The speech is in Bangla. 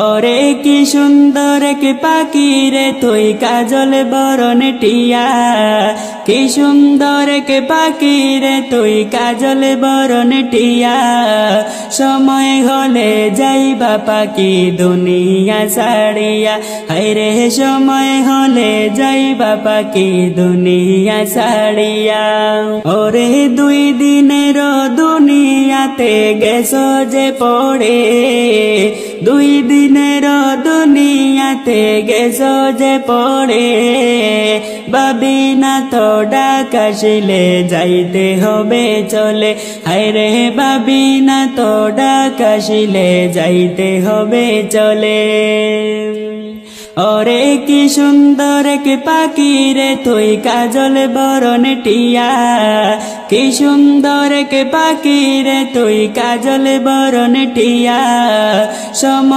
ওরে কি সুন্দর কি পাখি রে তুই কাজল বরণ টিয়া, কি সুন্দর কি পাখি রে তুই কাজল বরণ টিয়া। সময় হলে যাইবা পাখি দুনিয়া ছাড়িয়া, হায়রে সময় হলে যাইবা পাখি দুনিয়া ছাড়িয়া। ওরে 2 দিনের দুনিয়াতে গেছো যে পড়ে, 2 দিনের দুনিয়াতে গেছো যে পড়ে। ভাবি না তো ডাক আসিলে যাইতে হবে চলে, হায়রে ভাবি না তো ডাক আসিলে যাইতে হবে চলে। ওরে কি সুন্দর কি পাখি রে তুই কাজল বরণ টিয়া, কি সুন্দর কি পাখি রে তুই কাজল বরণ টিয়া। সময়